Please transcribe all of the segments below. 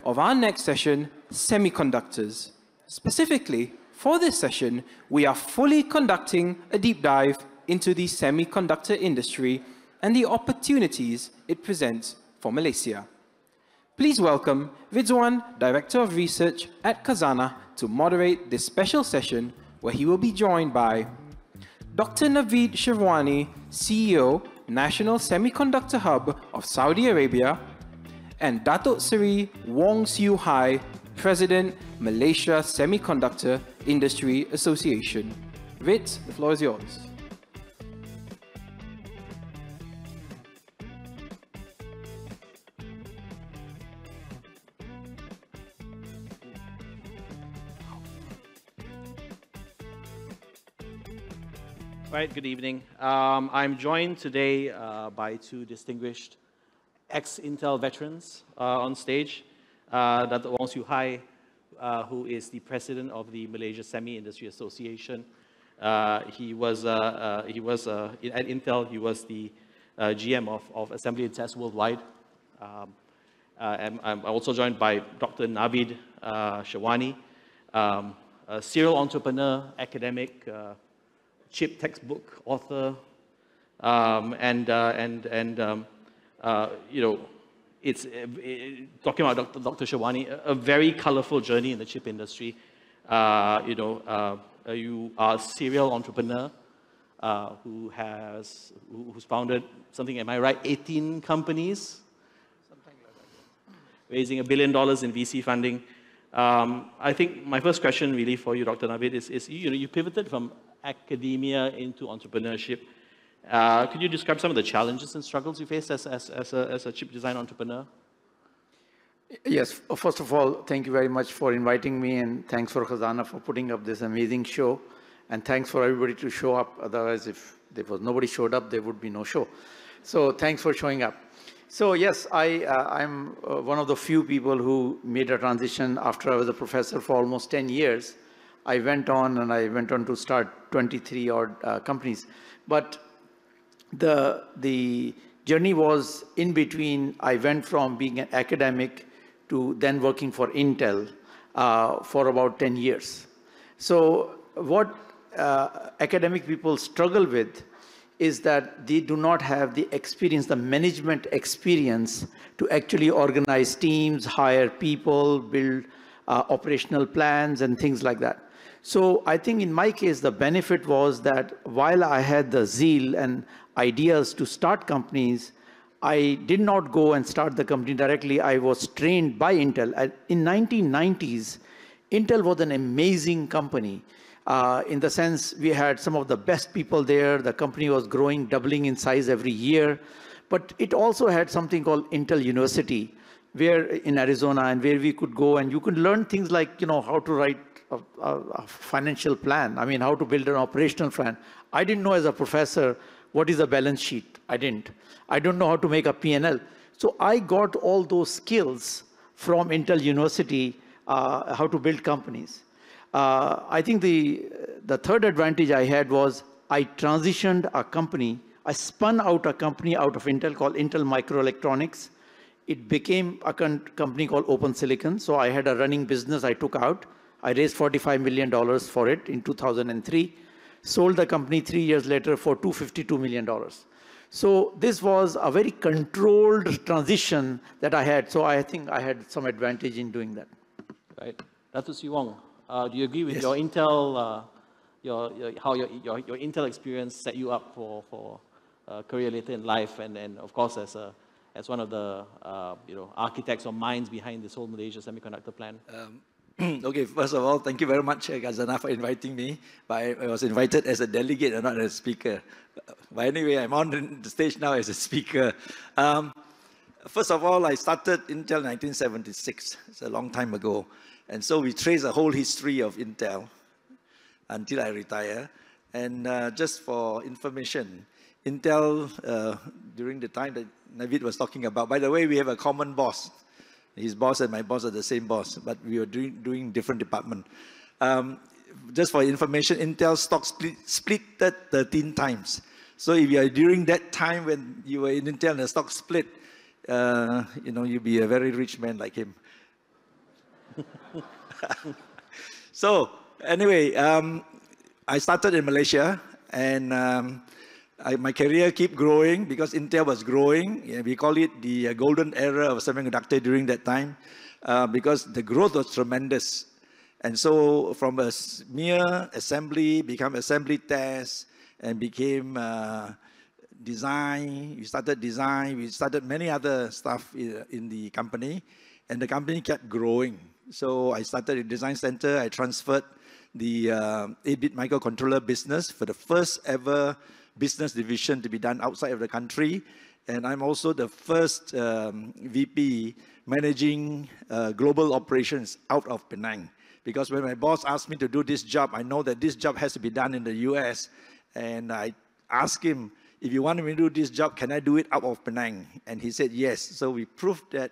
of our next session, Semiconductors. Specifically, for this session, we are fully conducting a deep dive into the semiconductor industry and the opportunities it presents for Malaysia. Please welcome Ridzuan, Director of Research at Khazanah, to moderate this special session where he will be joined by Dr. Naveed Sherwani, CEO, National Semiconductor Hub of Saudi Arabia, and Dato Seri Wong Siew, President, Malaysia Semiconductor Industry Association. Ritz, the floor is yours. Right, good evening. I'm joined today by two distinguished ex-Intel veterans on stage. Dato Wong Siew, who is the president of the Malaysia Semi-Industry Association. He was at Intel. He was the GM of Assembly and Test Worldwide. I'm also joined by Dr. Naveed Sherwani, a serial entrepreneur, academic, chip textbook author, it's talking about Dr. Sherwani, a very colorful journey in the chip industry. You are a serial entrepreneur who's founded something, am I right, 18 companies? Something like that. Raising $1 billion in VC funding. I think my first question really for you, Dr. Naveed, is you pivoted from academia into entrepreneurship. Could you describe some of the challenges and struggles you faced as a chip design entrepreneur? Yes, first of all, thank you very much for inviting me, and thanks for Khazanah for putting up this amazing show, and thanks for everybody to show up. Otherwise, if there was nobody showed up, there would be no show. So thanks for showing up. So yes, I'm one of the few people who made a transition after I was a professor for almost 10 years. I went on to start 23 odd companies. But the journey was in between. I went from being an academic to then working for Intel for about 10 years. So what academic people struggle with is that they do not have the experience, the management experience, to actually organize teams, hire people, build operational plans and things like that. So I think in my case, the benefit was that while I had the zeal and ideas to start companies, I did not go and start the company directly. I was trained by Intel. In 1990s, Intel was an amazing company. In the sense, we had some of the best people there. The company was growing, doubling in size every year. But it also had something called Intel University, where in Arizona, and where we could go and you could learn things like, how to write a financial plan. I mean, how to build an operational plan. I didn't know as a professor what is a balance sheet. I didn't. I don't know how to make a P&L. So I got all those skills from Intel University, how to build companies. I think the third advantage I had was I transitioned a company. I spun out a company out of Intel called Intel Microelectronics. It became a company called Open Silicon. So I had a running business I took out. I raised $45 million for it in 2003. Sold the company 3 years later for $252 million. So this was a very controlled transition that I had. So I think I had some advantage in doing that. Right. Dato Siew Wong, do you agree with your Intel, how your Intel experience set you up for a career later in life, and of course as one of the architects or minds behind this whole Malaysia semiconductor plan? Okay, first of all, thank you very much, Khazanah, for inviting me. But I was invited as a delegate and not as a speaker. But anyway, I'm on the stage now as a speaker. First of all, I started Intel 1976. It's a long time ago. And so we trace a whole history of Intel until I retire. And just for information, Intel, during the time that Naveed was talking about, by the way, we have a common boss. His boss and my boss are the same boss, but we were doing different department. Just for information, Intel stock split 13 times. So if you are during that time when you were in Intel and the stock split, you'll be a very rich man like him. So anyway, I started in Malaysia, and my career kept growing because Intel was growing. Yeah, we call it the golden era of semiconductor during that time because the growth was tremendous. And so from a mere assembly, become assembly test, and became design. We started design. We started many other stuff in the company, and the company kept growing. So I started a design center. I transferred the 8-bit microcontroller business for the first ever business division to be done outside of the country. And I'm also the first VP managing global operations out of Penang. Because when my boss asked me to do this job, I know that this job has to be done in the US. And I asked him, if you want me to do this job, can I do it out of Penang? And he said yes. So we proved that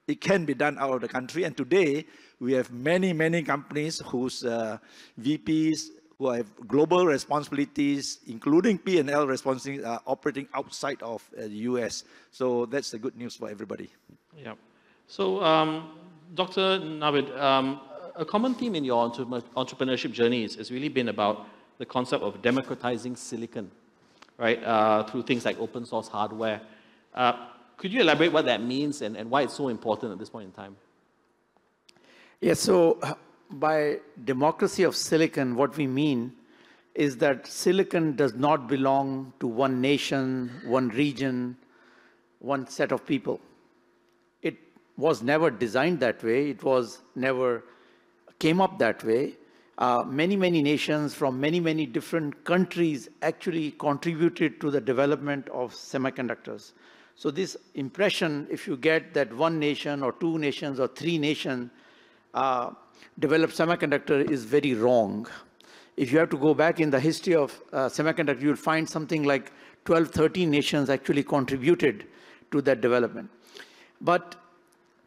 it can be done out of the country. And today, we have many, many companies whose VPs who have global responsibilities, including P&L responsibilities, are operating outside of the US. So that's the good news for everybody. Yeah. So, Dr. Naveed, a common theme in your entrepreneurship journeys has really been about the concept of democratizing silicon, right, through things like open source hardware. Could you elaborate what that means and why it's so important at this point in time? Yes, so by democracy of silicon, what we mean is that silicon does not belong to one nation, one region, one set of people. It was never designed that way. It was never came up that way. Many, many nations from many, many different countries actually contributed to the development of semiconductors. So this impression, if you get that one nation or two nations or three nations developed semiconductor is very wrong. If you have to go back in the history of semiconductor, you'll find something like 12, 13 nations actually contributed to that development. But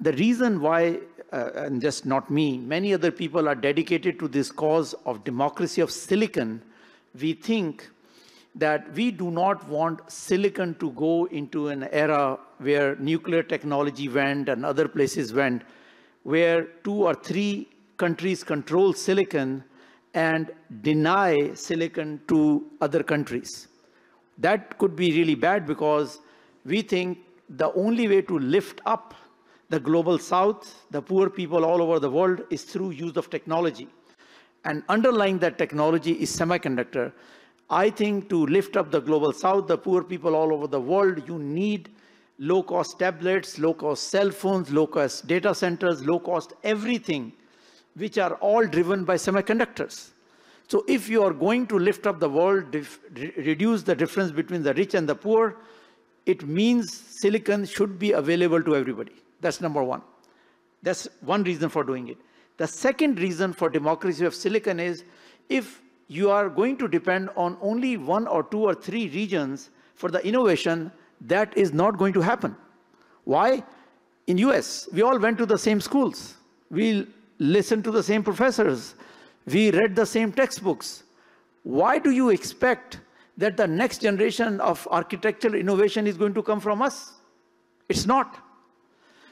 the reason why, and just not me, many other people are dedicated to this cause of democracy of silicon, we think that we do not want silicon to go into an era where nuclear technology went and other places went, where 2 or 3 countries control silicon and deny silicon to other countries. That could be really bad because we think the only way to lift up the global south, the poor people all over the world, is through use of technology. And underlying that technology is semiconductor. I think to lift up the global south, the poor people all over the world, you need low-cost tablets, low-cost cell phones, low-cost data centers, low-cost everything, which are all driven by semiconductors. So if you are going to lift up the world, reduce the difference between the rich and the poor, it means silicon should be available to everybody. That's number one. That's one reason for doing it. The second reason for democracy of silicon is if you are going to depend on only 1 or 2 or 3 regions for the innovation, that is not going to happen. Why? In US, we all went to the same schools. We listened to the same professors. We read the same textbooks. Why do you expect that the next generation of architectural innovation is going to come from us? It's not.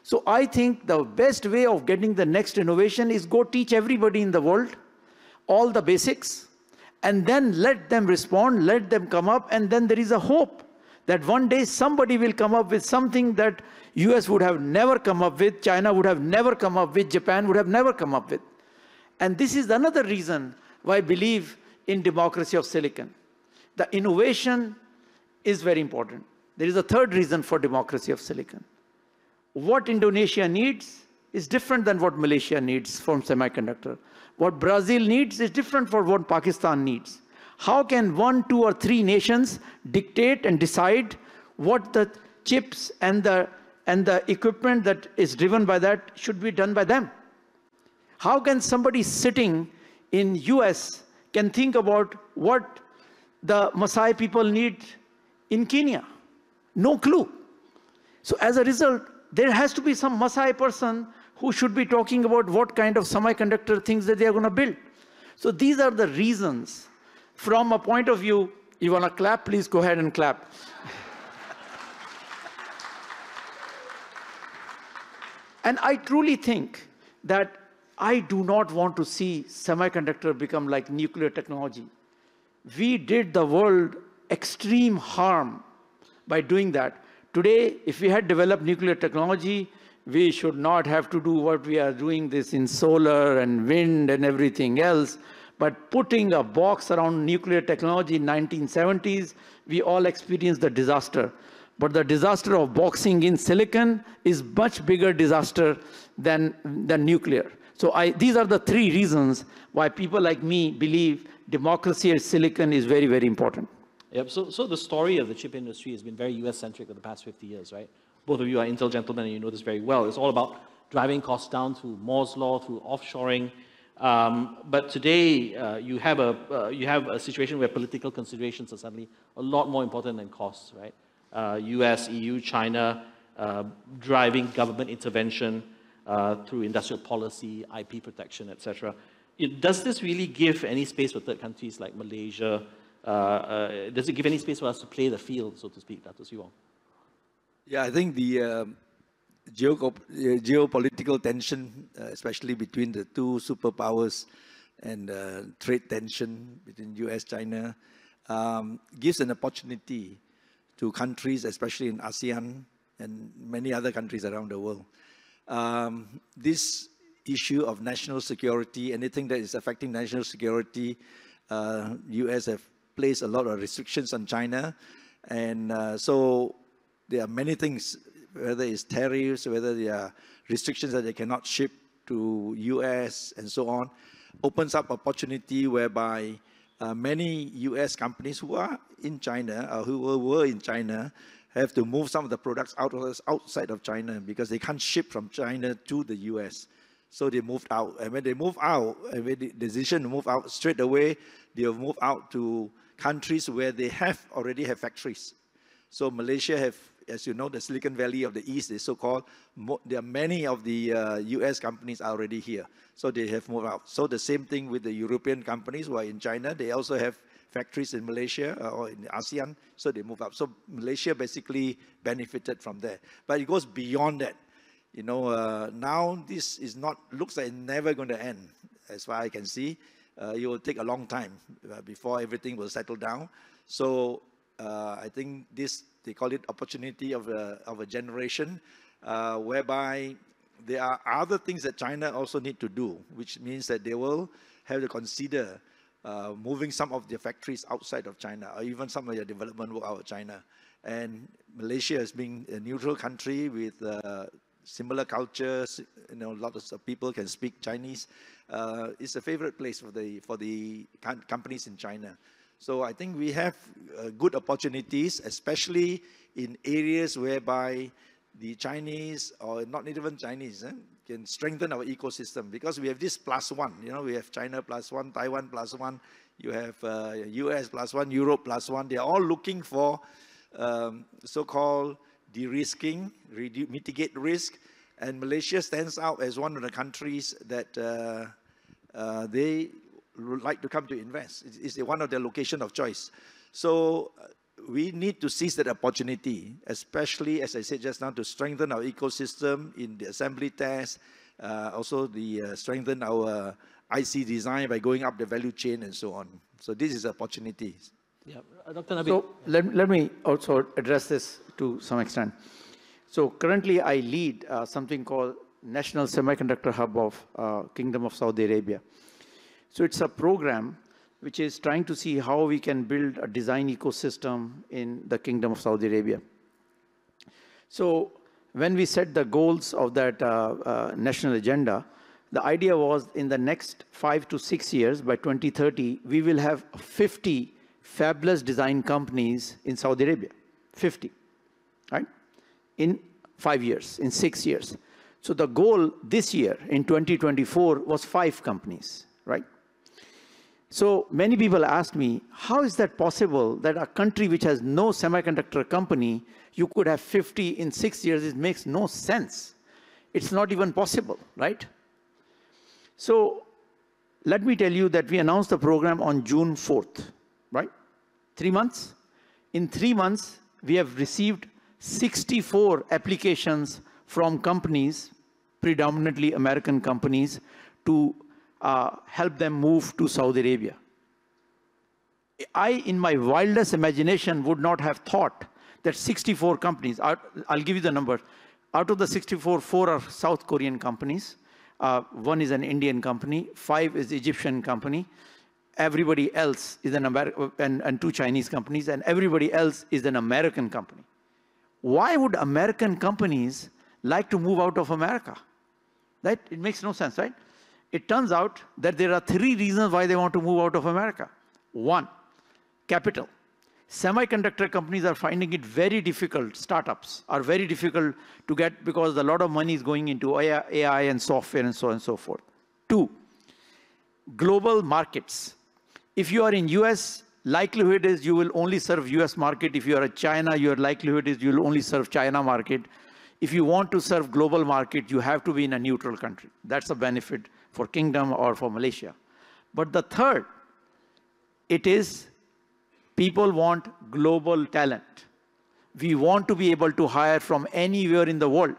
So I think the best way of getting the next innovation is go teach everybody in the world all the basics, and then let them respond, let them come up, and then there is a hope that one day somebody will come up with something that US would have never come up with, China would have never come up with, Japan would have never come up with. And this is another reason why I believe in democracy of silicon. The innovation is very important. There is a third reason for democracy of silicon. What Indonesia needs is different than what Malaysia needs from semiconductor. What Brazil needs is different from what Pakistan needs. How can 1, 2, or 3 nations dictate and decide what the chips and the equipment that is driven by that should be done by them? How can somebody sitting in US can think about what the Maasai people need in Kenya? No clue. So as a result, there has to be some Maasai person who should be talking about what kind of semiconductor things that they are going to build. So these are the reasons. From a point of view, you want to clap, please go ahead and clap. And I truly think that I do not want to see semiconductor become like nuclear technology. We did the world extreme harm by doing that. Today, if we had developed nuclear technology, we should not have to do what we are doing this in solar and wind and everything else. But putting a box around nuclear technology in 1970s, we all experienced the disaster. But the disaster of boxing in silicon is much bigger disaster than nuclear. So these are the three reasons why people like me believe democracy at silicon is very, very important. Yep. So the story of the chip industry has been very US-centric for the past 50 years, right? Both of you are Intel gentlemen, and you know this very well. It's all about driving costs down through Moore's law, through offshoring. But today, you have a situation where political considerations are suddenly a lot more important than costs, right? US, EU, China, driving government intervention through industrial policy, IP protection, etc. Does this really give any space for third countries like Malaysia? Does it give any space for us to play the field, so to speak, Dato Wong? Yeah, I think the geopolitical tension, especially between the two superpowers, and trade tension between US, China, gives an opportunity to countries, especially in ASEAN and many other countries around the world. This issue of national security, anything that is affecting national security, US have placed a lot of restrictions on China. And so there are many things, whether it's tariffs, whether there are restrictions that they cannot ship to US and so on, opens up opportunity whereby many US companies who are in China, or who were in China, have to move some of the products outside of China because they can't ship from China to the US. So they moved out. And when they move out, and when the decision to move out straight away, they'll move out to countries where they already have factories. So Malaysia have, as you know, the Silicon Valley of the East is so-called. There are many of the US companies are already here. So they have moved out. So the same thing with the European companies who are in China. They also have factories in Malaysia or in ASEAN. So they move out. So Malaysia basically benefited from that. But it goes beyond that. You know, now this is looks like it's never going to end, as far as I can see. It will take a long time before everything will settle down. So I think they call it opportunity of a generation, whereby there are other things that China also need to do, which means that they will have to consider moving some of their factories outside of China, or even some of their development work out of China. And Malaysia as being a neutral country with similar cultures, you know, lots of people can speak Chinese. It's a favorite place for the companies in China. So I think we have good opportunities, especially in areas whereby the Chinese, or not even Chinese, can strengthen our ecosystem, because we have this +1. You know, we have China +1, Taiwan +1, you have US +1, Europe +1. They are all looking for so-called de-risking, mitigate risk, and Malaysia stands out as one of the countries that they would like to come to invest. It's one of their location of choice. So we need to seize that opportunity, especially, as I said just now, to strengthen our ecosystem in the assembly test, also strengthen our IC design by going up the value chain and so on. So this is opportunities. Yeah, Dr. Naveed. So let me also address this to some extent. So currently I lead something called National Semiconductor Hub of Kingdom of Saudi Arabia. So it's a program which is trying to see how we can build a design ecosystem in the Kingdom of Saudi Arabia. So when we set the goals of that national agenda, the idea was in the next 5 to 6 years, by 2030, we will have 50 fabulous design companies in Saudi Arabia. 50, right? In 5 years, in 6 years. So the goal this year, in 2024, was 5 companies, right? So many people asked me, how is that possible that a country which has no semiconductor company, you could have 50 in 6 years? It makes no sense. It's not even possible, right? So let me tell you that we announced the program on June 4th, right? 3 months. In 3 months, we have received 64 applications from companies, predominantly American companies, to help them move to Saudi Arabia. I, in my wildest imagination, would not have thought that 64 companies, I'll give you the number, out of the 64, 4 are South Korean companies, 1 is an Indian company, 5 is Egyptian company, everybody else is an American, and 2 Chinese companies, and everybody else is an American company. Why would American companies like to move out of America? Right? It makes no sense, right? It turns out that there are 3 reasons why they want to move out of America. 1, capital. Semiconductor companies are finding it very difficult, startups are very difficult to get because a lot of money is going into AI and software and so on and so forth. 2, global markets. If you are in US, likelihood is you will only serve US market. If you are at China, your likelihood is you will only serve China market. If you want to serve global market, you have to be in a neutral country. That's a benefit for Kingdom or for Malaysia. But the third, it is people want global talent. We want to be able to hire from anywhere in the world.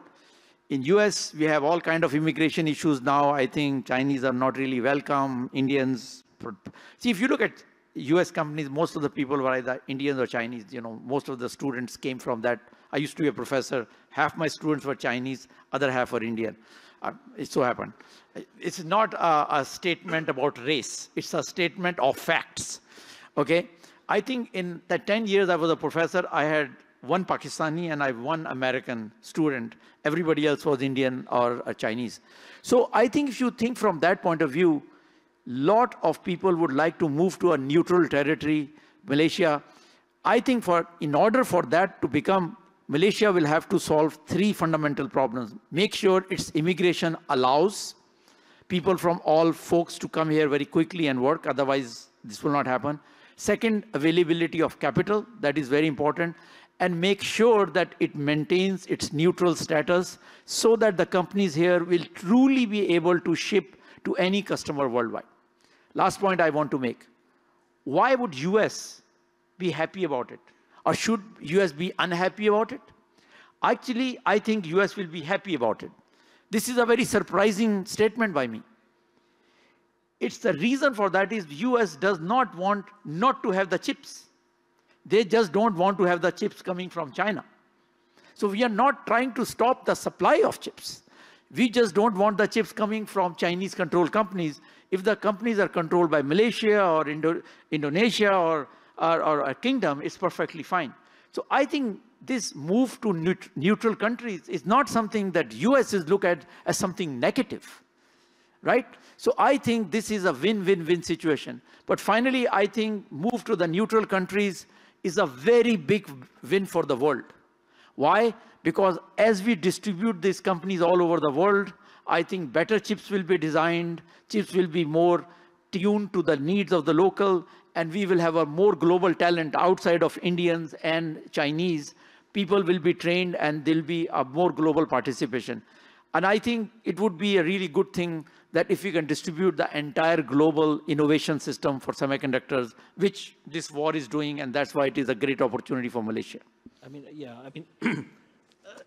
In US, we have all kind of immigration issues now. I think Chinese are not really welcome, Indians. See, if you look at US companies, most of the people were either Indians or Chinese. You know, most of the students came from that. I used to be a professor. Half my students were Chinese, other half were Indian. It so happened. It's not a statement about race. It's a statement of facts. Okay? I think in the 10 years I was a professor, I had 1 Pakistani and I have 1 American student. Everybody else was Indian or Chinese. So I think if you think from that point of view, lot of people would like to move to a neutral territory, Malaysia. I think in order for that to become, Malaysia will have to solve 3 fundamental problems. Make sure its immigration allows people from all folks to come here very quickly and work, otherwise this will not happen. Second, availability of capital, that is very important. And make sure that it maintains its neutral status so that the companies here will truly be able to ship to any customer worldwide. Last point I want to make. Why would US be happy about it? Or should US be unhappy about it? Actually, I think US will be happy about it. This is a very surprising statement by me. It's the reason for that is US does not want not to have the chips. They just don't want to have the chips coming from China. So we are not trying to stop the supply of chips. We just don't want the chips coming from Chinese-controlled companies. If the companies are controlled by Malaysia or Indonesia or a kingdom, it's perfectly fine. So I think this move to neutral countries is not something that US is looked at as something negative, right? So I think this is a win-win-win situation. But finally, I think move to the neutral countries is a very big win for the world. Why? Because as we distribute these companies all over the world, I think better chips will be designed, chips will be more tuned to the needs of the local, and we will have a more global talent outside of Indians and Chinese. People will be trained and there'll be a more global participation. And I think it would be a really good thing that if we can distribute the entire global innovation system for semiconductors, which this war is doing, and that's why it is a great opportunity for Malaysia. I mean, yeah, I mean,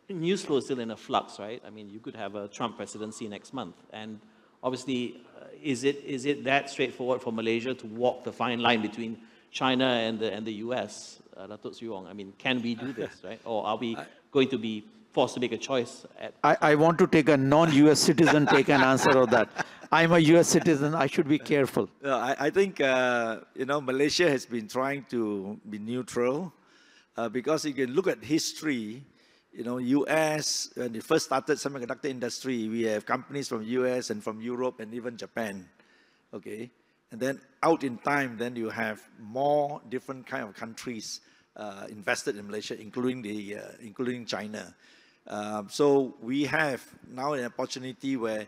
news flow is still in a flux, right? I mean, you could have a Trump presidency next month. And obviously, is it that straightforward for Malaysia to walk the fine line between China and the US? Dato Wong, I mean, can we do this, right? Or are we going to be forced to make a choice? I want to take a non-US citizen take an answer of that. I'm a US citizen, I should be careful. I think, you know, Malaysia has been trying to be neutral because you can look at history. You know, US, when they first started semiconductor industry, we have companies from US and from Europe and even Japan, okay? And then out in time, then you have more different kind of countries invested in Malaysia, including China. So we have now an opportunity where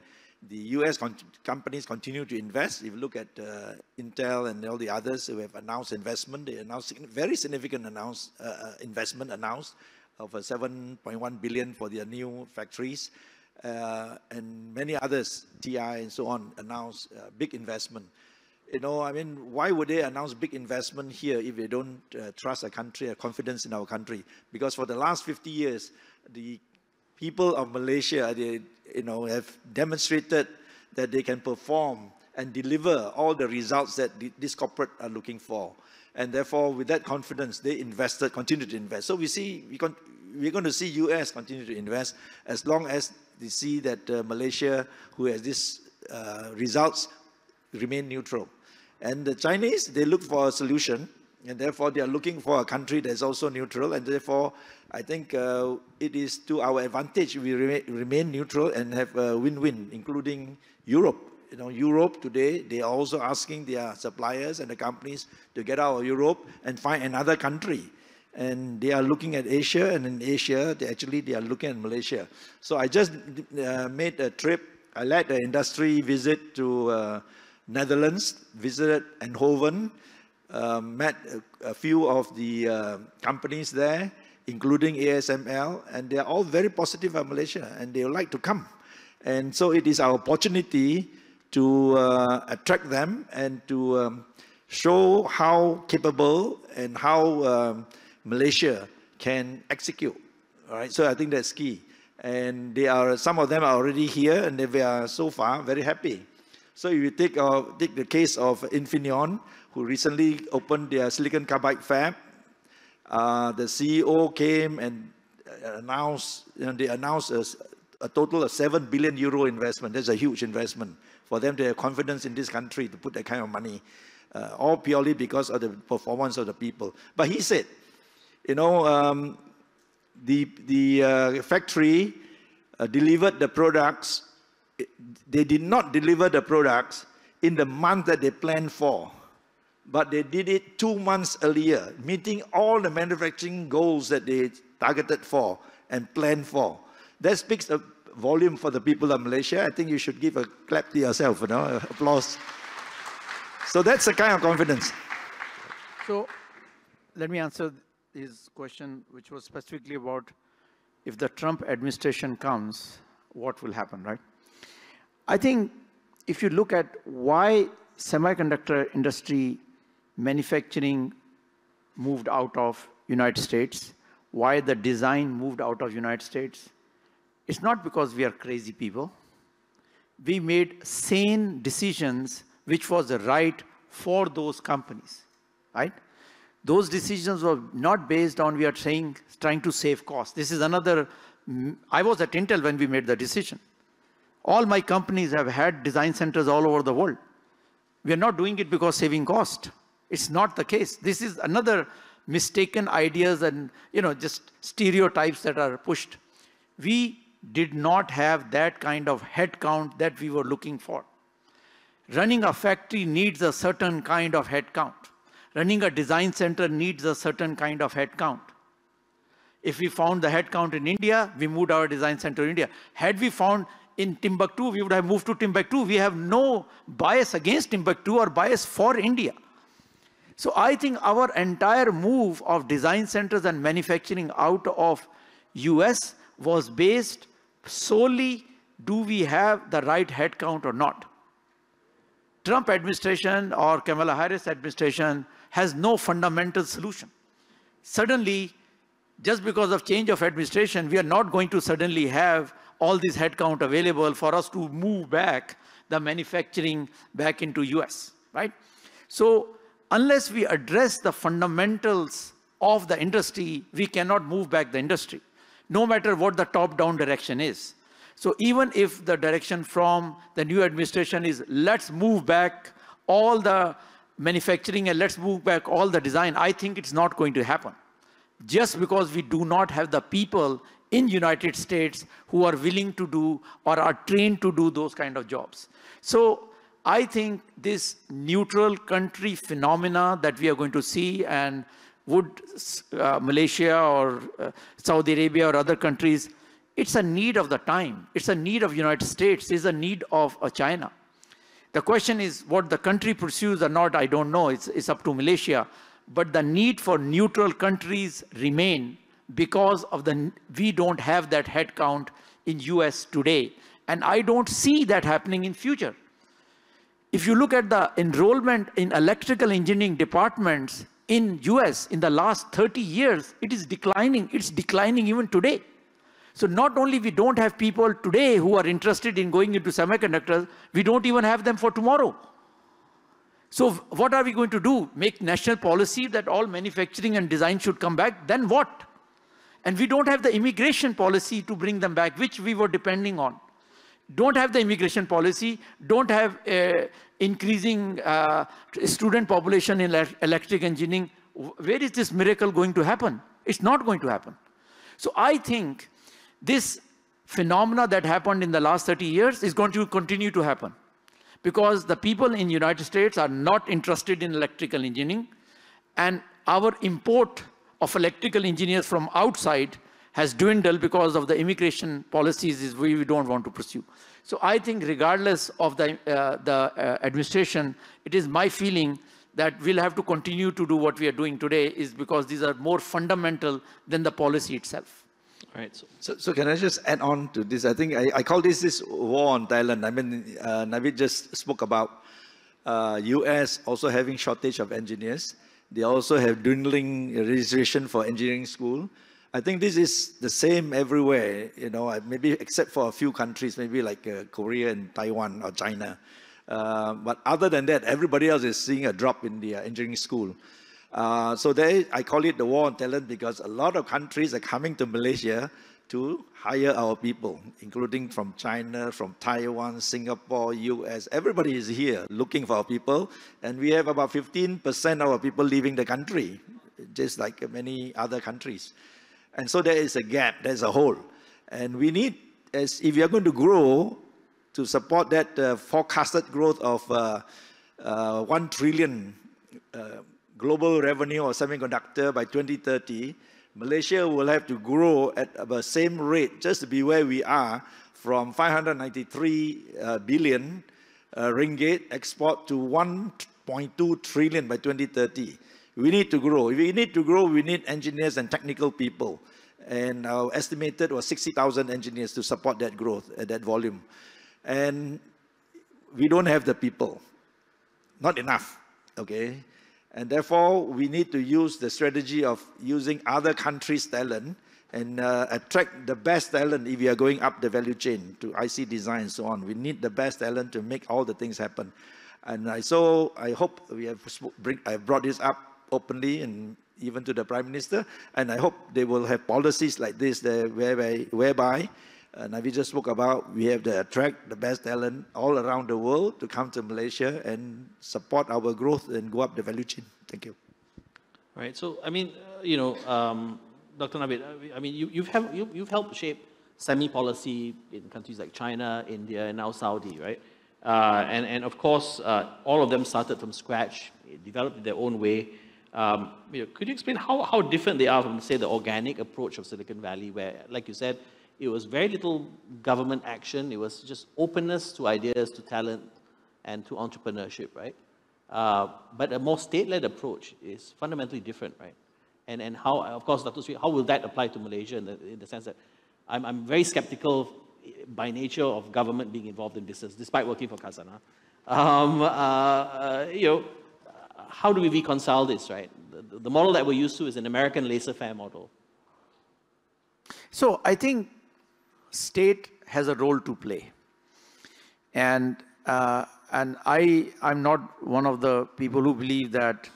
the US companies continue to invest. If you look at Intel and all the others who have announced investment, they announced very significant investment announced of 7.1 billion for their new factories. And many others, TI and so on, announced big investment. You know, I mean, why would they announce big investment here if they don't trust a country, a confidence in our country? Because for the last 50 years, the people of Malaysia, they, you know, have demonstrated that they can perform and deliver all the results that this corporate are looking for. And therefore, with that confidence, they invested, continue to invest. So we're going to see US continue to invest as long as they see that Malaysia, who has these results, remain neutral. And the Chinese, they look for a solution, and therefore they are looking for a country that is also neutral, and therefore I think it is to our advantage we remain neutral and have a win-win, including Europe. You know, Europe today, they are also asking their suppliers and the companies to get out of Europe and find another country. And they are looking at Asia, and in Asia, they are looking at Malaysia. So I just made a trip. I led an industry visit to Netherlands, visited Eindhoven, met a few of the companies there, including ASML, and they are all very positive about Malaysia, and they would like to come. And so it is our opportunity to attract them and to show how capable and how Malaysia can execute. All right, so I think that's key. And some of them are already here, and they are so far very happy. So if you take the case of Infineon, who recently opened their silicon carbide fab, the CEO came and announced, they announced a total of 7 billion euro investment. That's a huge investment for them to have confidence in this country to put that kind of money, all purely because of the performance of the people. But he said, you know, the factory delivered the products. They did not deliver the products in the month that they planned for, but they did it 2 months earlier, meeting all the manufacturing goals that they targeted for and planned for. That speaks a volume for the people of Malaysia. I think you should give a clap to yourself, you know, applause. So that's the kind of confidence. So let me answer his question, which was specifically about if the Trump administration comes, what will happen, right? I think if you look at why semiconductor industry manufacturing moved out of United States, why the design moved out of United States, it's not because we are crazy people. We made sane decisions which was right for those companies, right? Those decisions were not based on we are trying to save costs. This is another, I was at Intel when we made the decision. All my companies have had design centers all over the world. We are not doing it because saving cost. It's not the case. This is another mistaken ideas and, you know, just stereotypes that are pushed. We did not have that kind of headcount that we were looking for. Running a factory needs a certain kind of headcount. Running a design center needs a certain kind of headcount. If we found the headcount in India, we moved our design center to India. Had we found in Timbuktu, we would have moved to Timbuktu. We have no bias against Timbuktu or bias for India. So I think our entire move of design centers and manufacturing out of US was based solely, do we have the right headcount or not? Trump administration or Kamala Harris administration has no fundamental solution. Suddenly, just because of change of administration, we are not going to suddenly have all this headcount available for us to move back the manufacturing back into US, right? So unless we address the fundamentals of the industry, we cannot move back the industry, no matter what the top-down direction is. So even if the direction from the new administration is, let's move back all the manufacturing and let's move back all the design, I think it's not going to happen. Just because we do not have the people in United States who are willing to do or are trained to do those kind of jobs. So I think this neutral country phenomena that we are going to see, and would Malaysia or Saudi Arabia or other countries, it's a need of the time. It's a need of United States. It's a need of China. The question is what the country pursues or not, I don't know. It's up to Malaysia. But the need for neutral countries remain because of we don't have that headcount in US today. And I don't see that happening in future. If you look at the enrollment in electrical engineering departments in US in the last 30 years, it is declining. It's declining even today. So not only we don't have people today who are interested in going into semiconductors, we don't even have them for tomorrow. So what are we going to do? Make national policy that all manufacturing and design should come back? Then what? And we don't have the immigration policy to bring them back, which we were depending on. Don't have the immigration policy, don't have increasing student population in electric engineering. Where is this miracle going to happen? It's not going to happen. So I think this phenomena that happened in the last 30 years is going to continue to happen, because the people in the United States are not interested in electrical engineering, and our import of electrical engineers from outside has dwindled because of the immigration policies we don't want to pursue. So I think regardless of the administration, it is my feeling that we'll have to continue to do what we are doing today, is because these are more fundamental than the policy itself. All right. So can I just add on to this? I think I call this war on talent. I mean, Naveed just spoke about US also having shortage of engineers. They also have dwindling registration for engineering school. I think this is the same everywhere, you know, maybe except for a few countries, maybe like Korea and Taiwan or China. But other than that, everybody else is seeing a drop in the engineering school. So I call it the war on talent, because a lot of countries are coming to Malaysia to hire our people, including from China, from Taiwan, Singapore, US. Everybody is here looking for our people. And we have about 15% of our people leaving the country, just like many other countries. And so there is a gap, there's a hole. And we need, if we are going to grow, to support that forecasted growth of 1 trillion global revenue of semiconductor by 2030, Malaysia will have to grow at the same rate, just to be where we are, from 593 billion ringgit export to 1.2 trillion by 2030. We need to grow. If we need to grow, we need engineers and technical people. And our estimated was 60,000 engineers to support that growth at that volume. And we don't have the people. Not enough, okay? And therefore, we need to use the strategy of using other countries' talent and attract the best talent if we are going up the value chain to IC design and so on. We need the best talent to make all the things happen. And I hope we have I brought this up openly and even to the Prime Minister, and I hope they will have policies like this whereby Naveed just spoke about, we have to attract the best talent all around the world to come to Malaysia and support our growth and go up the value chain. Thank you. Right. So, I mean, you know, Dr. Naveed, I mean, you've helped shape semi-policy in countries like China, India, and now Saudi, right? And of course, all of them started from scratch, developed in their own way. You know, could you explain how different they are from, say, the organic approach of Silicon Valley, where, like you said, it was very little government action. It was just openness to ideas, to talent, and to entrepreneurship, right? But a more state-led approach is fundamentally different, right? And how, of course, Dr. Siew, how will that apply to Malaysia in the sense that I'm very skeptical by nature of government being involved in business, despite working for Khazanah. You know, how do we reconcile this, right? The model that we're used to is an American laissez-faire model. So I think state has a role to play. And I'm not one of the people who believe that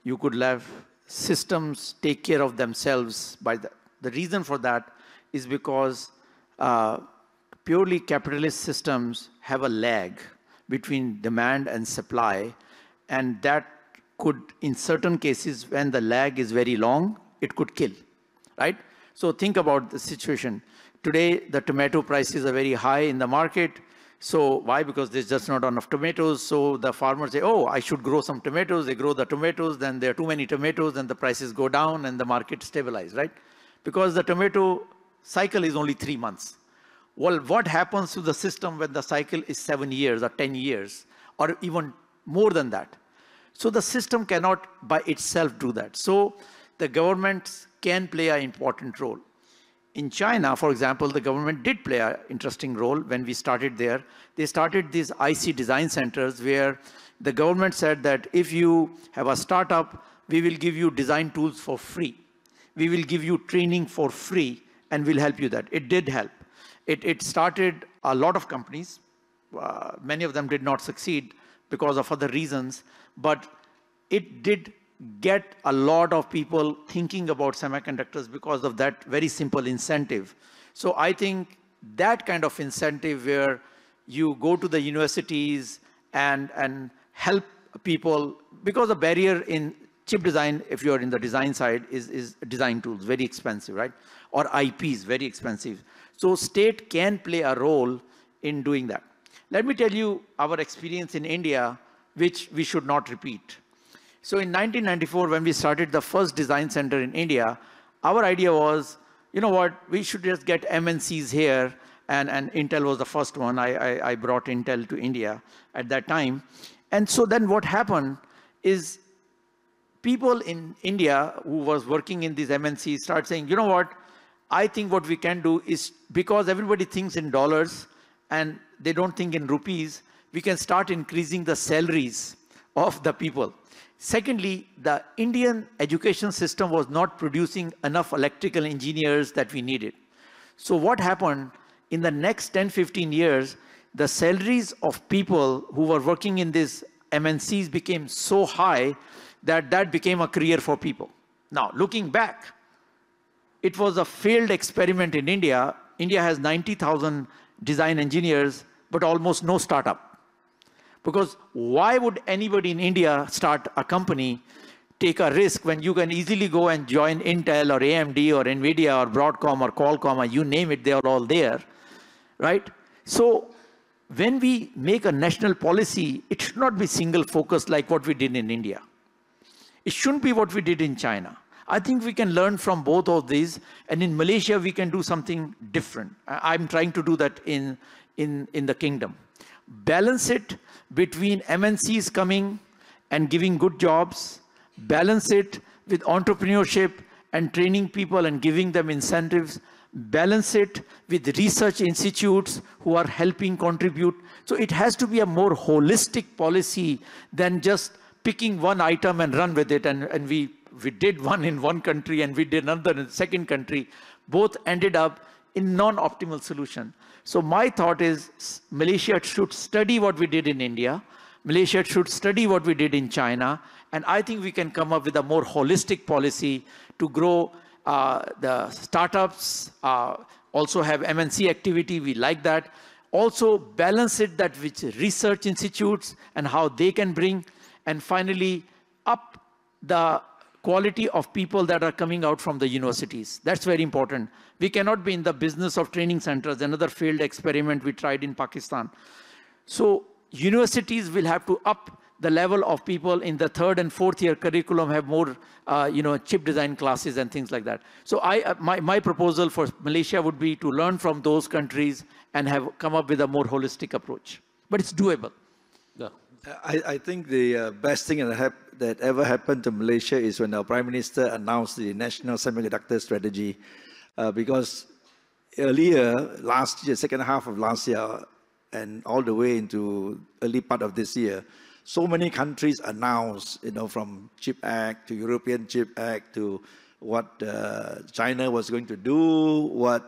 you could have systems take care of themselves. The reason for that is because purely capitalist systems have a lag between demand and supply, and that could, in certain cases, when the lag is very long, it could kill, right? So think about the situation. Today, the tomato prices are very high in the market. So why? Because there's just not enough tomatoes. So the farmers say, oh, I should grow some tomatoes. They grow the tomatoes, then there are too many tomatoes, then the prices go down and the market stabilizes, right? Because the tomato cycle is only 3 months. Well, what happens to the system when the cycle is 7 years or 10 years or even more than that? So the system cannot by itself do that. So the governments can play an important role. In China, for example, the government did play an interesting role when we started there. They started these IC design centers where the government said that if you have a startup, we will give you design tools for free. We will give you training for free, and we'll help you that. It did help. It started a lot of companies. Many of them did not succeed because of other reasons, but it did get a lot of people thinking about semiconductors because of that very simple incentive. So I think that kind of incentive where you go to the universities and help people, because the barrier in chip design, if you're in the design side, is design tools, very expensive, right? Or IPs, very expensive. So state can play a role in doing that. Let me tell you our experience in India, which we should not repeat. So in 1994, when we started the first design center in India, our idea was, you know what, we should just get MNCs here, and Intel was the first one. I brought Intel to India at that time. And so then what happened is people in India who was working in these MNCs started saying, you know what, I think what we can do is, because everybody thinks in dollars and they don't think in rupees, we can start increasing the salaries of the people. Secondly, the Indian education system was not producing enough electrical engineers that we needed. So what happened, in the next 10, 15 years, the salaries of people who were working in these MNCs became so high that that became a career for people. Now, looking back, it was a failed experiment in India. India has 90,000 design engineers, but almost no startup. Because why would anybody in India start a company, take a risk when you can easily go and join Intel or AMD or NVIDIA or Broadcom or Qualcomm or you name it, they are all there, right? So when we make a national policy, it should not be single focused like what we did in India. It shouldn't be what we did in China. I think we can learn from both of these, and in Malaysia we can do something different. I'm trying to do that in the kingdom. Balance it between MNCs coming and giving good jobs, balance it with entrepreneurship and training people and giving them incentives, balance it with research institutes who are helping contribute. So it has to be a more holistic policy than just picking one item and run with it. And we did one in one country and we did another in the second country. Both ended up in non-optimal solution. So my thought is Malaysia should study what we did in India. Malaysia should study what we did in China. And I think we can come up with a more holistic policy to grow the startups, also have MNC activity, we like that. Also balance it that with research institutes and how they can bring, and finally up the quality of people that are coming out from the universities. That's very important. We cannot be in the business of training centers, another failed experiment we tried in Pakistan. So universities will have to up the level of people in the 3rd and 4th year curriculum, have more chip design classes and things like that. So my proposal for Malaysia would be to learn from those countries and have come up with a more holistic approach. But it's doable. Yeah. I think the best thing that ever happened to Malaysia is when our Prime Minister announced the National Semiconductor Strategy, because earlier, last year, second half of last year, and all the way into early part of this year, so many countries announced, from CHIP Act to European CHIP Act to what China was going to do, what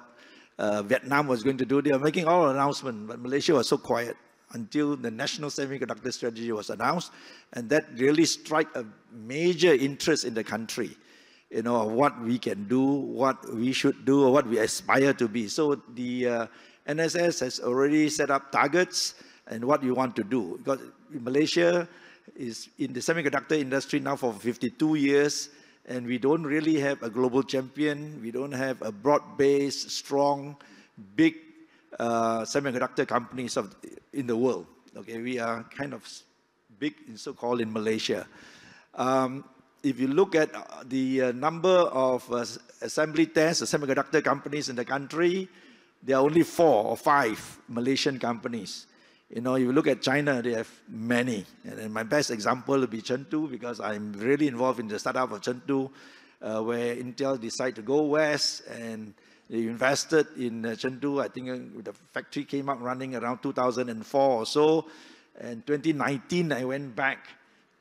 Vietnam was going to do. They are making all announcements, but Malaysia was so quiet until the National Semiconductor Strategy was announced, and that really struck a major interest in the country, of what we can do, what we should do, or what we aspire to be. So the NSS has already set up targets and what you want to do. Because Malaysia is in the semiconductor industry now for 52 years, and we don't really have a global champion. We don't have a broad-based, strong, big semiconductor companies in the world. Okay, we are kind of big, so-called, in Malaysia. If you look at the number of assembly tests, semiconductor companies in the country, there are only 4 or 5 Malaysian companies. If you look at China, they have many. And my best example will be Chengdu, because I'm really involved in the startup of Chengdu, where Intel decided to go west, and they invested in Chengdu. I think the factory came up running around 2004 or so. And 2019, I went back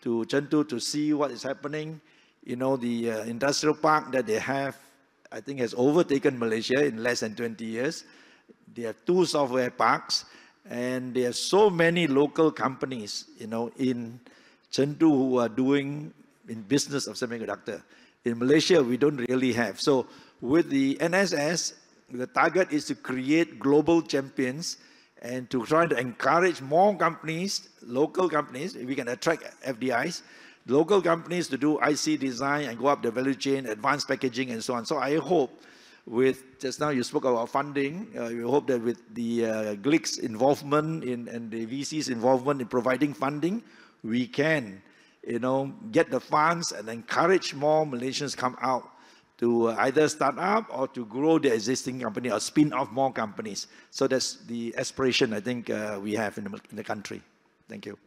to Chengdu to see what is happening. The industrial park that they have I think, has overtaken Malaysia in less than 20 years. They have 2 software parks, and there are so many local companies, you know, in Chengdu who are doing in business of semiconductor. In Malaysia, we don't really have. So with the NSS, the target is to create global champions and to try to encourage more companies, local companies, if we can attract FDIs, local companies to do IC design and go up the value chain, advanced packaging and so on. So I hope with, just now you spoke about funding, we hope that with the GLIC's involvement and the VC's involvement in providing funding, we can, you know, get the funds and encourage more Malaysians come out to either start up or to grow their existing company or spin off more companies. So that's the aspiration I think we have in the country. Thank you.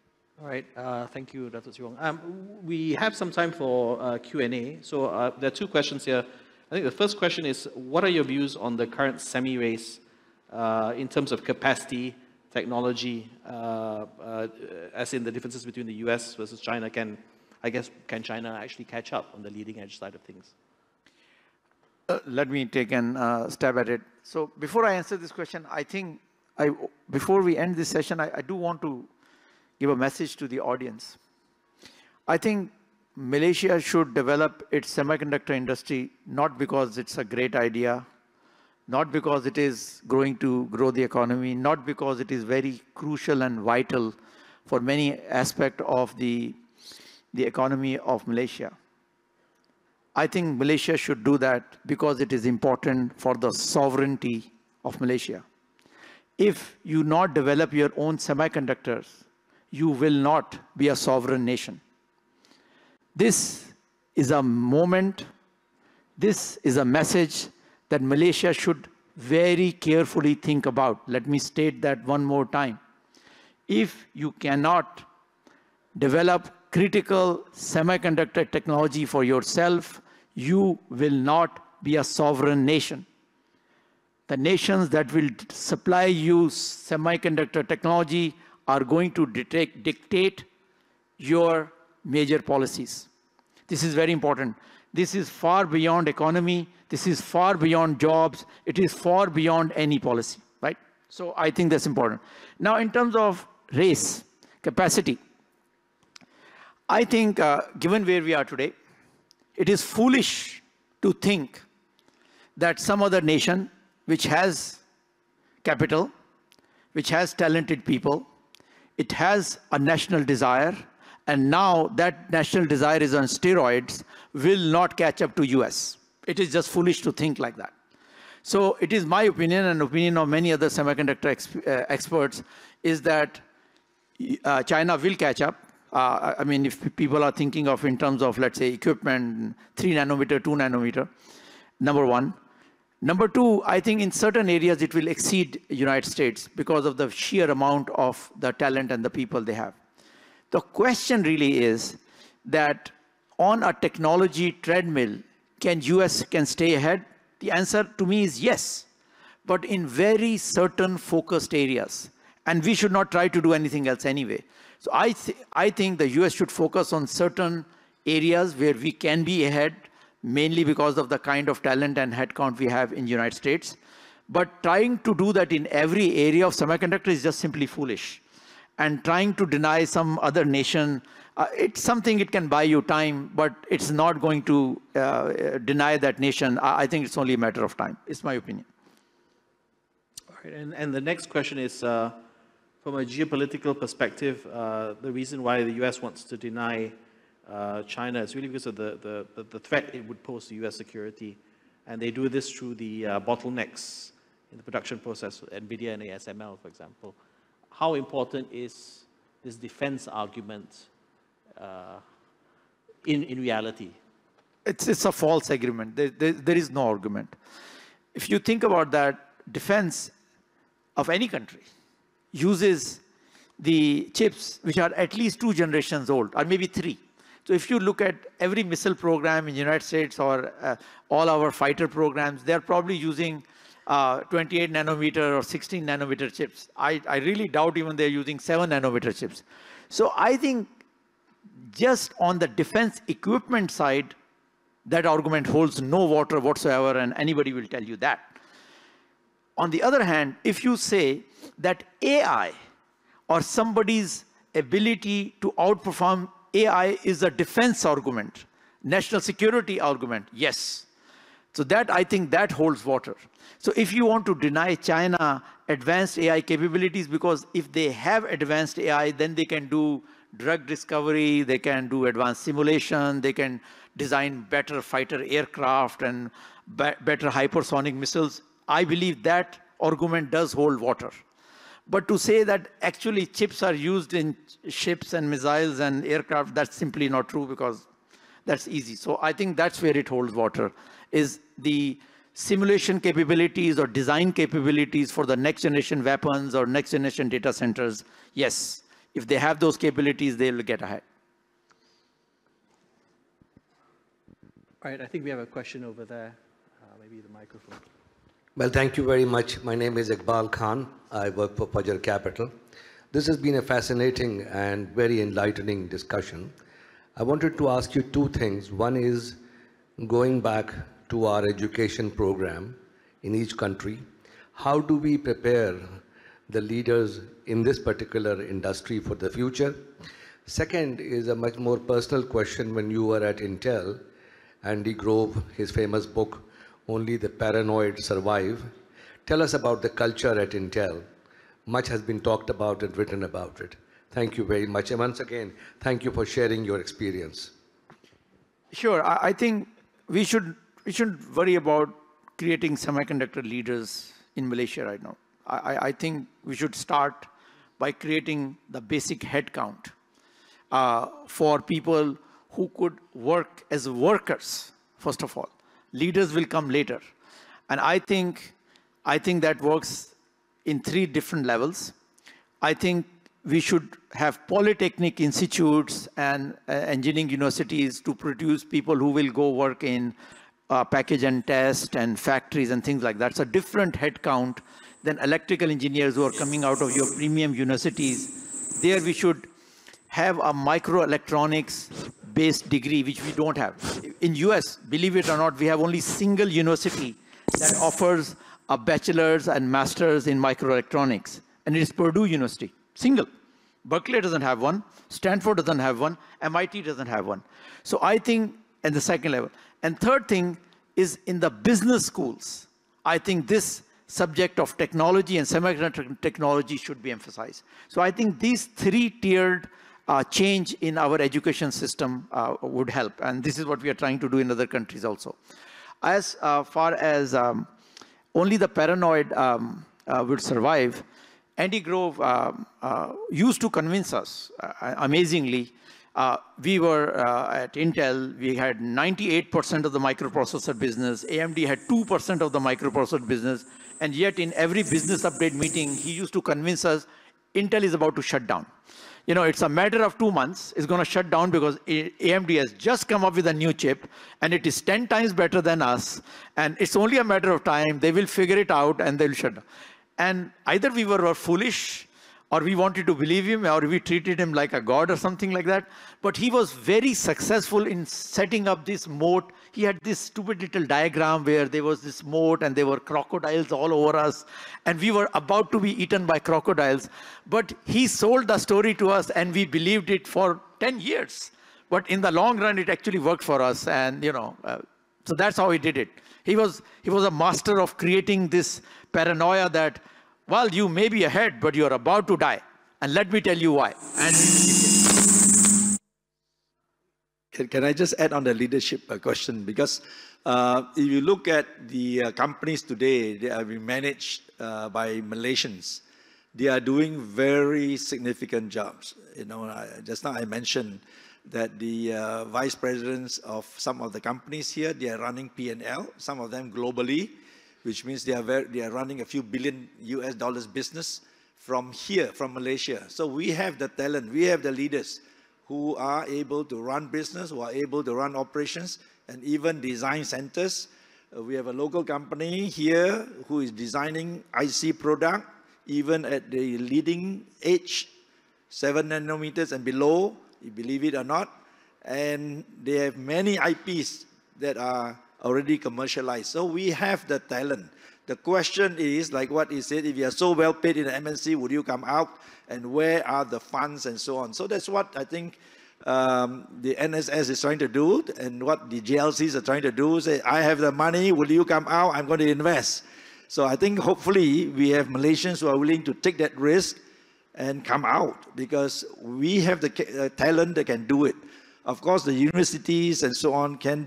All right, thank you, Dato Wong. We have some time for Q&A. So there are 2 questions here. I think the first question is, what are your views on the current semi-race in terms of capacity, technology, as in the differences between the US versus China? Can China actually catch up on the leading edge side of things? Let me take a stab at it. So before I answer this question, I think before we end this session, I do want to give a message to the audience. I think Malaysia should develop its semiconductor industry not because it's a great idea, not because it is going to grow the economy, not because it is very crucial and vital for many aspects of the economy of Malaysia. I think Malaysia should do that because it is important for the sovereignty of Malaysia. If you not develop your own semiconductors, you will not be a sovereign nation. This is a moment, this is a message that Malaysia should very carefully think about. Let me state that one more time. If you cannot develop critical semiconductor technology for yourself, you will not be a sovereign nation. The nations that will supply you semiconductor technology are going to dictate your major policies. This is very important. This is far beyond economy. This is far beyond jobs. It is far beyond any policy, right? So I think that's important. Now, in terms of race, capacity, I think given where we are today, it is foolish to think that some other nation which has capital, which has talented people, it has a national desire, and now that national desire is on steroids, will not catch up to US. It is just foolish to think like that. So it is my opinion and opinion of many other semiconductor experts is that China will catch up. I mean, if people are thinking of in terms of, let's say, equipment, 3 nanometer, 2 nanometer, number one. Number two, I think in certain areas it will exceed United States because of the sheer amount of the talent and the people they have. The question really is that on a technology treadmill, can US stay ahead? The answer to me is yes, but in very certain focused areas. And we should not try to do anything else anyway. So I think the US should focus on certain areas where we can be ahead, mainly because of the kind of talent and headcount we have in the United States. But trying to do that in every area of semiconductor is just simply foolish. And trying to deny some other nation, it's something it can buy you time, but it's not going to deny that nation. I think it's only a matter of time. It's my opinion. All right, and the next question is, from a geopolitical perspective, the reason why the US wants to deny China is really because of the threat it would pose to US security. And they do this through the bottlenecks in the production process, NVIDIA and ASML, for example. How important is this defense argument in reality? It's a false argument. There is no argument. If you think about that, defense of any country uses the chips which are at least 2 generations old, or maybe 3. So if you look at every missile program in the United States or all our fighter programs, they're probably using 28 nanometer or 16 nanometer chips. I really doubt even they're using 7 nanometer chips. So I think just on the defense equipment side, that argument holds no water whatsoever, and anybody will tell you that. On the other hand, if you say that AI or somebody's ability to outperform AI is a defense argument, national security argument, yes. So that, I think that holds water. So if you want to deny China advanced AI capabilities, because if they have advanced AI, then they can do drug discovery, they can do advanced simulation, they can design better fighter aircraft and better hypersonic missiles. I believe that argument does hold water. But to say that actually chips are used in ships and missiles and aircraft, that's simply not true, because that's easy. So I think that's where it holds water, is the simulation capabilities or design capabilities for the next generation weapons or next generation data centers. Yes, if they have those capabilities, they'll get ahead. All right, I think we have a question over there. Maybe the microphone. Well, thank you very much. My name is Iqbal Khan. I work for Fajr Capital. This has been a fascinating and very enlightening discussion. I wanted to ask you two things. One is going back to our education program in each country. How do we prepare the leaders in this particular industry for the future? Second is a much more personal question. When you were at Intel, Andy Grove, his famous book, Only the Paranoid Survive. Tell us about the culture at Intel. Much has been talked about and written about it. Thank you very much. And once again, thank you for sharing your experience. Sure. I think we shouldn't worry about creating semiconductor leaders in Malaysia right now. I think we should start by creating the basic headcount for people who could work as workers, first of all. Leaders will come later. And I think that works in 3 different levels. I think we should have polytechnic institutes and engineering universities to produce people who will go work in package and test and factories and things like that. It's a different headcount than electrical engineers who are coming out of your premium universities. There we should have a microelectronics-based degree, which we don't have. In US, believe it or not, we have only single university that offers a bachelor's and master's in microelectronics, and it is Purdue University, single. Berkeley doesn't have one, Stanford doesn't have one, MIT doesn't have one. So I think, at the second level. And third thing is in the business schools, I think this subject of technology and semiconductor technology should be emphasized. So I think these 3-tiered change in our education system would help. And this is what we are trying to do in other countries also. As far as only the paranoid would survive, Andy Grove used to convince us, amazingly. We were at Intel, we had 98% of the microprocessor business. AMD had 2% of the microprocessor business. And yet in every business update meeting, he used to convince us Intel is about to shut down. You know, it's a matter of 2 months. It's going to shut down because AMD has just come up with a new chip, and it is 10 times better than us. And it's only a matter of time. They will figure it out, and they'll shut down. And either we were foolish, or we wanted to believe him, or we treated him like a god or something like that. But he was very successful in setting up this moat. He had this stupid little diagram where there was this moat and there were crocodiles all over us. And we were about to be eaten by crocodiles. But he sold the story to us and we believed it for 10 years. But in the long run, it actually worked for us. And, you know, so that's how he did it. He was a master of creating this paranoia that, well, you may be ahead, but you're about to die. And let me tell you why. And Can I just add on the leadership question? Because if you look at the companies today, they are being managed by Malaysians. They are doing very significant jobs. You know, just now I mentioned that the vice presidents of some of the companies here, they are running P&L, some of them globally, which means they are running a few billion US dollars business from here, from Malaysia. So we have the talent, we have the leaders who are able to run business, who are able to run operations, and even design centers. We have a local company here who is designing IC product, even at the leading edge, 7 nanometers and below, you believe it or not. And they have many IPs that are already commercialized. So we have the talent. The question is, like what he said, if you are so well paid in the MNC, would you come out? And where are the funds and so on? So that's what I think the NSS is trying to do, and what the GLCs are trying to do. Say, I have the money, will you come out? I'm going to invest. So I think hopefully we have Malaysians who are willing to take that risk and come out, because we have the talent that can do it. Of course, the universities and so on can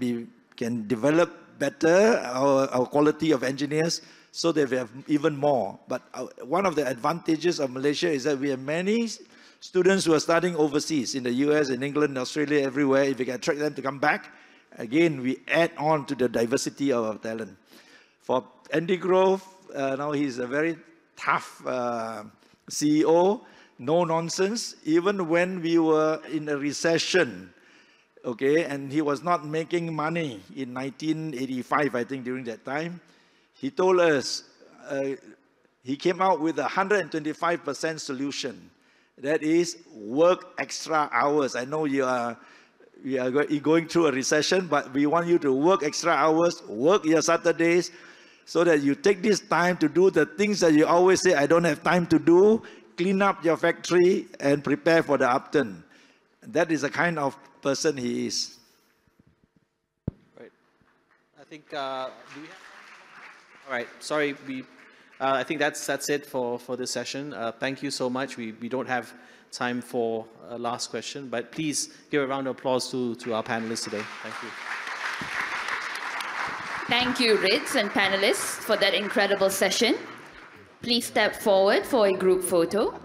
develop better our quality of engineers so that we have even more. But one of the advantages of Malaysia is that we have many students who are studying overseas, in the US, in England, Australia, everywhere. If we can attract them to come back, again, we add on to the diversity of our talent. For Andy Grove, now he's a very tough CEO, no nonsense. Even when we were in a recession, okay, and he was not making money in 1985, I think, during that time, he told us, he came out with a 125% solution. That is, work extra hours. I know you are going through a recession, but we want you to work extra hours, work your Saturdays, so that you take this time to do the things that you always say, I don't have time to do, clean up your factory and prepare for the upturn. That is the kind of person he is. Right. I think, do we have... All right, sorry, I think that's it for this session. Thank you so much. We don't have time for a last question, but please give a round of applause to our panelists today. Thank you. Thank you, Rids and panelists, for that incredible session. Please step forward for a group photo.